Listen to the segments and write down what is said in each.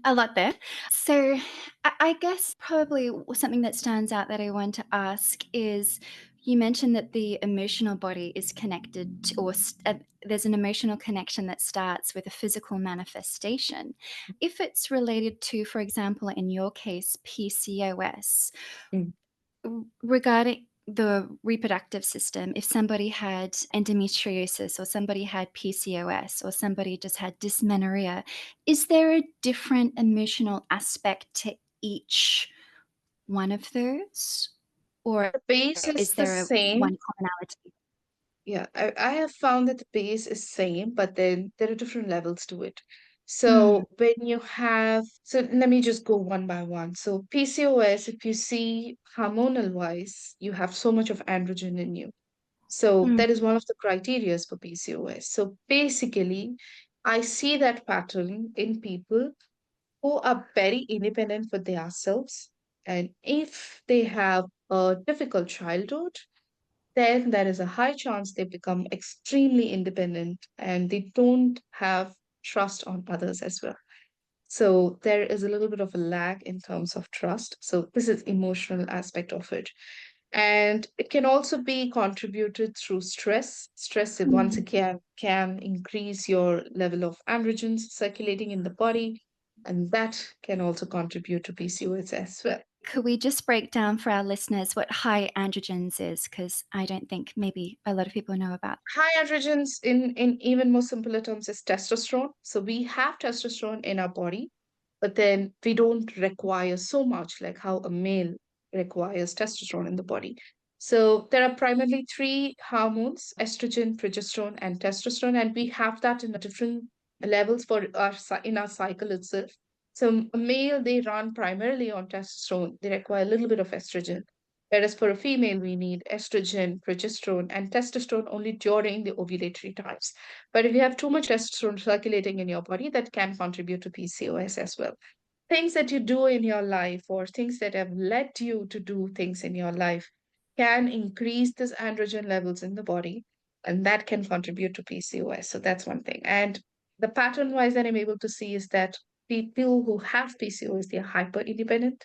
A lot there. So I guess probably something that stands out that I want to ask is you mentioned that the emotional body is connected to, there's an emotional connection that starts with a physical manifestation. If it's related to, for example, in your case, PCOS, Mm. regarding the reproductive system, if somebody had endometriosis or somebody had PCOS or somebody just had dysmenorrhea, is there a different emotional aspect to each one of those? Or The base is is the there a same. one commonality? Yeah, I have found that the base is same, but then there are different levels to it. Mm, So when you have, so let me just go one by one. So PCOS, if you see hormonal wise, you have so much of androgen in you. So mm, that is one of the criterias for PCOS. So basically, I see that pattern in people who are very independent for themselves. And if they have a difficult childhood, then there is a high chance they become extremely independent and they don't have trust on others as well. So there is a little bit of a lag in terms of trust. So this is emotional aspect of it. And it can also be contributed through stress. Stress, once mm. again, can increase your level of androgens circulating in the body, and that can also contribute to PCOS as well. Could we just break down for our listeners what high androgens is? Because I don't think maybe a lot of people know about. High androgens, in even more simpler terms, is testosterone. So we have testosterone in our body, but then we don't require so much like how a male requires testosterone in the body. So there are primarily three hormones: estrogen, progesterone, and testosterone, and we have that in different levels for in our cycle itself. So a male, they run primarily on testosterone. They require a little bit of estrogen. Whereas for a female, we need estrogen, progesterone, and testosterone only during the ovulatory times. But if you have too much testosterone circulating in your body, that can contribute to PCOS as well. Things that you do in your life or things that have led you to do things in your life can increase this androgen levels in the body, and that can contribute to PCOS. So that's one thing. And the pattern wise that I'm able to see is that people who have PCOS, they're hyper independent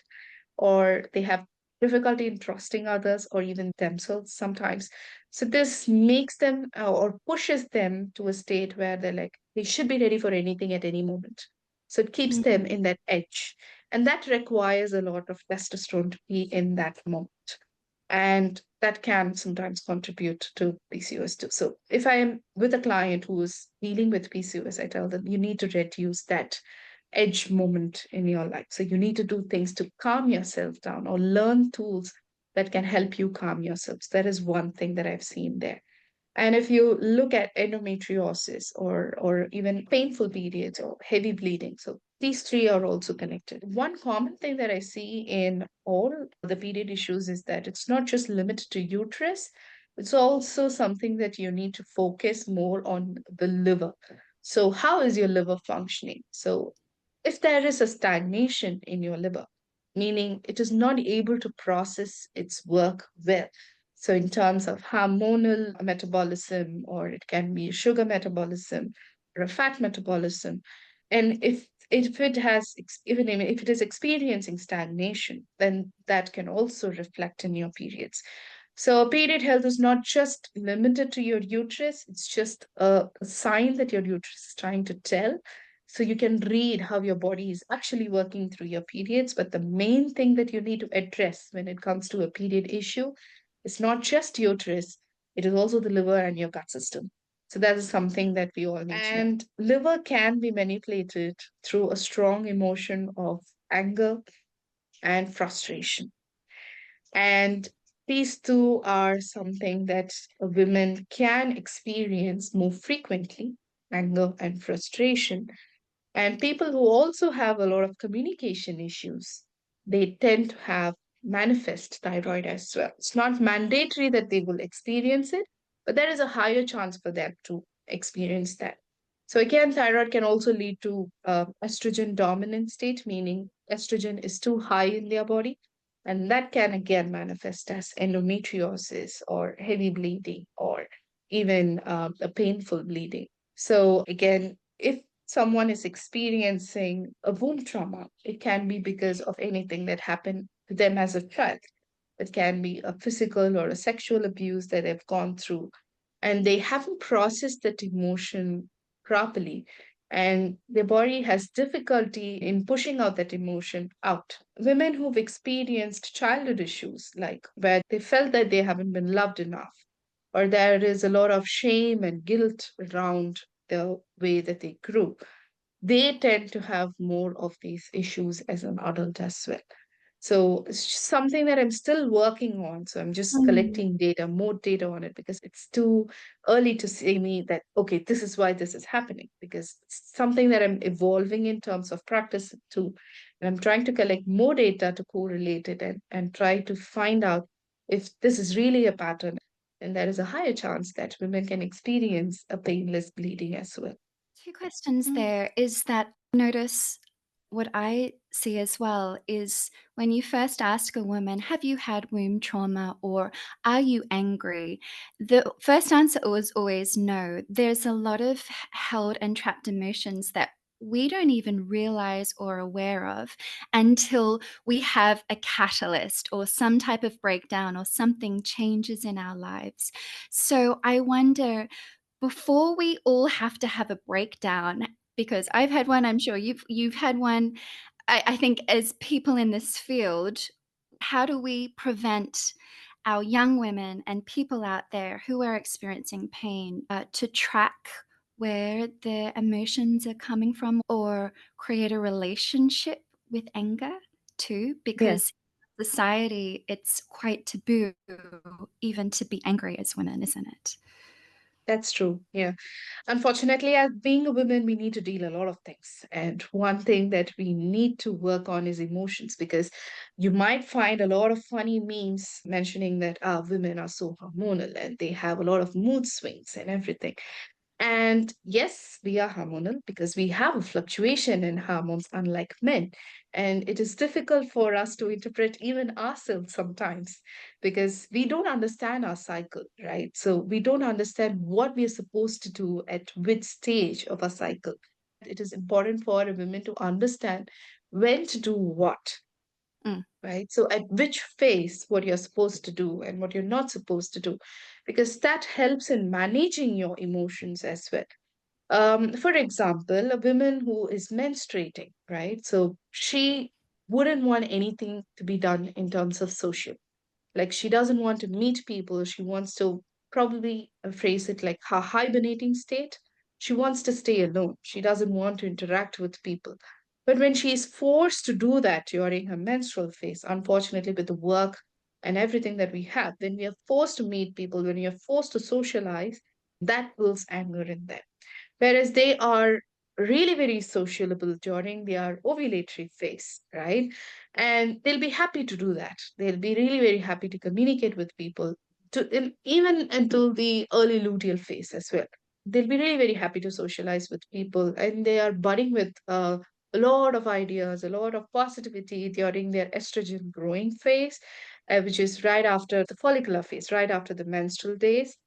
or they have difficulty in trusting others or even themselves sometimes. So this makes them or pushes them to a state where they're like, they should be ready for anything at any moment. So it keeps them Mm. in that edge. And that requires a lot of testosterone to be in that moment. And that can sometimes contribute to PCOS too. So if I am with a client who is dealing with PCOS, I tell them you need to reduce that edge moment in your life. So you need to do things to calm yourself down or learn tools that can help you calm yourself. So that is one thing that I've seen there. And if you look at endometriosis or even painful periods or heavy bleeding, so these three are also connected. One common thing that I see in all the period issues is that it's not just limited to uterus, it's also something that you need to focus more on the liver. So how is your liver functioning? So if there is a stagnation in your liver, meaning it is not able to process its work well, so, in terms of hormonal metabolism, or it can be sugar metabolism or a fat metabolism, and if it has even if it is experiencing stagnation, then that can also reflect in your periods. So, period health is not just limited to your uterus; it's just a sign that your uterus is trying to tell. So you can read how your body is actually working through your periods. But the main thing that you need to address when it comes to a period issue, it's not just uterus, it is also the liver and your gut system. So that is something that we all need to know. And liver can be manipulated through a strong emotion of anger and frustration. And these two are something that women can experience more frequently, anger and frustration. And people who also have a lot of communication issues, they tend to have manifest thyroid as well. It's not mandatory that they will experience it, but there is a higher chance for them to experience that. So again, thyroid can also lead to estrogen dominant state, meaning estrogen is too high in their body. And that can again manifest as endometriosis or heavy bleeding or even a painful bleeding. So again, if someone is experiencing a womb trauma, it can be because of anything that happened to them as a child. It can be a physical or a sexual abuse that they've gone through, and they haven't processed that emotion properly. And their body has difficulty in pushing out that emotion out. Women who've experienced childhood issues, like where they felt that they haven't been loved enough, or there is a lot of shame and guilt around the way that they grew, they tend to have more of these issues as an adult as well. So it's just something that I'm still working on. So I'm just Mm. collecting data, more data on it, because it's too early to say me that, okay, this is why this is happening, because it's something that I'm evolving in terms of practice too. And I'm trying to collect more data to correlate it and try to find out if this is really a pattern. And there is a higher chance that women can experience a painless bleeding as well. Two questions there is that notice what I see as well is when you first ask a woman, have you had womb trauma or are you angry? The first answer was always no. There's a lot of held and trapped emotions that we don't even realize or aware of until we have a catalyst or some type of breakdown or something changes in our lives. So I wonder, before we all have to have a breakdown, because I've had one, I'm sure you've had one. I think as people in this field, how do we prevent our young women and people out there who are experiencing pain to track where their emotions are coming from or create a relationship with anger too? Yeah. Because society, it's quite taboo even to be angry as women, isn't it? That's true. Yeah. Unfortunately, as being a woman, we need to deal a lot of things. And one thing that we need to work on is emotions, because you might find a lot of funny memes mentioning that women are so hormonal and they have a lot of mood swings and everything. And yes, we are hormonal because we have a fluctuation in hormones, unlike men. And it is difficult for us to interpret even ourselves sometimes because we don't understand our cycle, right? So we don't understand what we are supposed to do at which stage of our cycle. It is important for a woman to understand when to do what, Mm. right? So at which phase, what you're supposed to do and what you're not supposed to do, because that helps in managing your emotions as well. For example, a woman who is menstruating, right? So she wouldn't want anything to be done in terms of social. Like she doesn't want to meet people. She wants to probably phrase it like her hibernating state. She wants to stay alone. She doesn't want to interact with people. But when she is forced to do that during her menstrual phase, unfortunately, with the work and everything that we have, when we are forced to meet people, when we are forced to socialize, that builds anger in them, whereas they are really very sociable during their ovulatory phase, right? And they'll be happy to do that. They'll be really very happy to communicate with people, even until the early luteal phase as well. They'll be really very happy to socialize with people, and they are budding with a lot of ideas, a lot of positivity during their estrogen growing phase, which is right after the follicular phase, right after the menstrual days.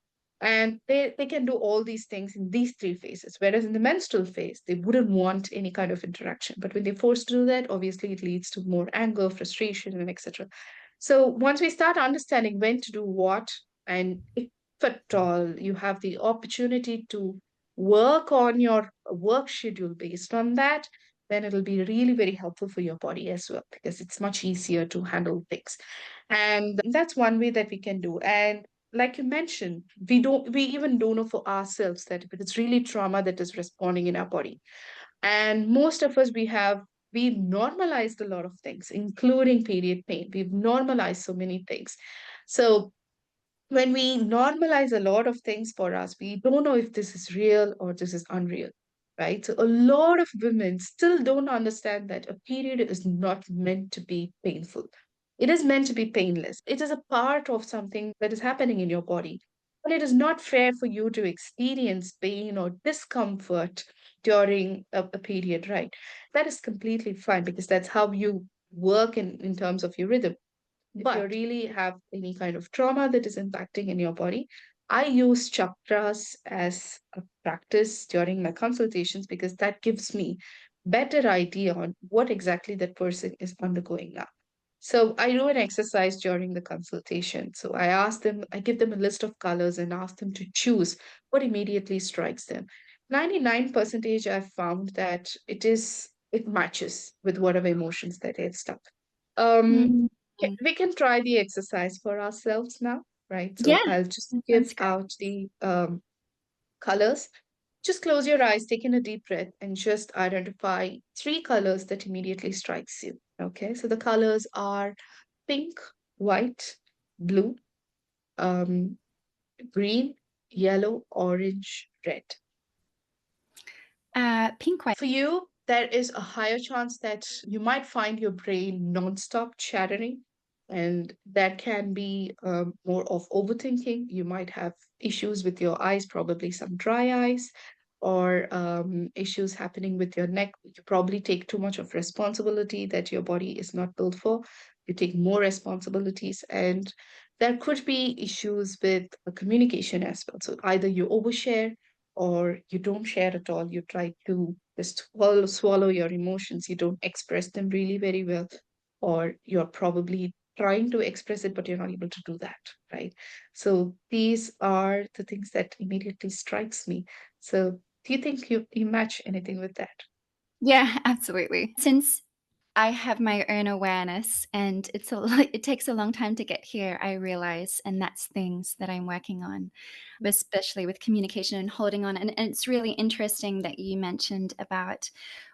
And they can do all these things in these three phases. Whereas in the menstrual phase, they wouldn't want any kind of interaction. But when they're forced to do that, obviously it leads to more anger, frustration, and etc. So once we start understanding when to do what, and if at all you have the opportunity to work on your work schedule based on that, then it'll be really very helpful for your body as well, because it's much easier to handle things. And that's one way that we can do. And like you mentioned, we even don't know for ourselves that if it's really trauma that is responding in our body. And most of us, we've normalized a lot of things, including period pain. We've normalized so many things. So when we normalize a lot of things for us, we don't know if this is real or this is unreal, right? So a lot of women still don't understand that a period is not meant to be painful. It is meant to be painless. It is a part of something that is happening in your body. But it is not fair for you to experience pain or discomfort during a period, right? That is completely fine because that's how you work in terms of your rhythm. If you But really have any kind of trauma that is impacting in your body, I use chakras as a practice during my consultations because that gives me better idea on what exactly that person is undergoing now. So I do an exercise during the consultation. So I give them a list of colors and ask them to choose what immediately strikes them. 99% I've found that it matches with whatever emotions that they've stuck. Um, Mm. we can try the exercise for ourselves now, right? So Yeah, I'll just that give sounds great. out the colors. Just close your eyes, take in a deep breath, and just identify three colors that immediately strikes you. Okay, so the colors are pink, white, blue, um, green, yellow, orange, red. Pink, white. For you, there is a higher chance that you might find your brain nonstop chattering, and that can be more of overthinking. You might have issues with your eyes, probably some dry eyes, or issues happening with your neck. You probably take too much of responsibility that your body is not built for. You take more responsibilities, and there could be issues with communication as well. So either you overshare or you don't share at all. You try to just swallow your emotions. You don't express them really very well, or you're probably trying to express it, but you're not able to do that, right? So these are the things that immediately strikes me. So do you think you match anything with that? Yeah, absolutely. Since I have my own awareness and it takes a long time to get here, I realize, and that's things that I'm working on, especially with communication and holding on. And it's really interesting that you mentioned about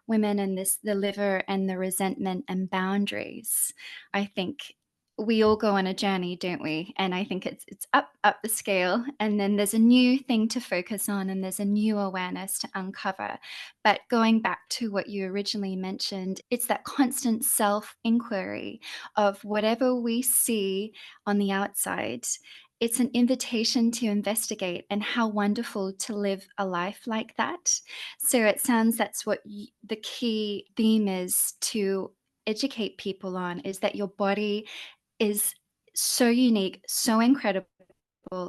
women and the liver and the resentment and boundaries. I think we all go on a journey, don't we? And I think it's up the scale, and then there's a new thing to focus on, and there's a new awareness to uncover. But going back to what you originally mentioned, it's that constant self inquiry of whatever we see on the outside. It's an invitation to investigate, and how wonderful to live a life like that. So it sounds that's what the key theme is to educate people on, is that your body is so unique, so incredible.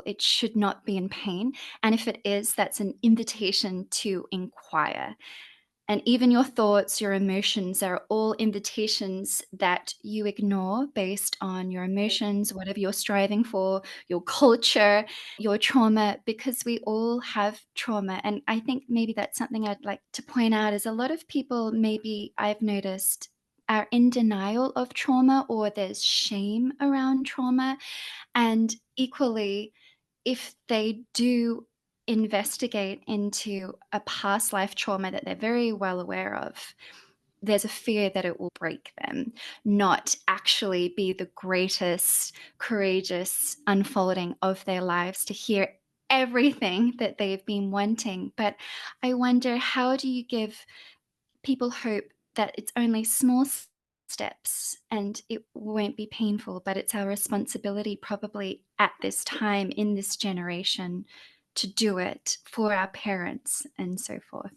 It should not be in pain. And if it is, that's an invitation to inquire. And even your thoughts, your emotions are all invitations that you ignore based on your emotions, whatever you're striving for, your culture, your trauma, because we all have trauma. And I think maybe that's something I'd like to point out is a lot of people, maybe I've noticed, are in denial of trauma, or there's shame around trauma. And equally, if they do investigate into a past life trauma that they're very well aware of, there's a fear that it will break them, not actually be the greatest, courageous unfolding of their lives to hear everything that they've been wanting. But I wonder, how do you give people hope that it's only small steps and it won't be painful, but it's our responsibility, probably at this time in this generation, to do it for our parents and so forth?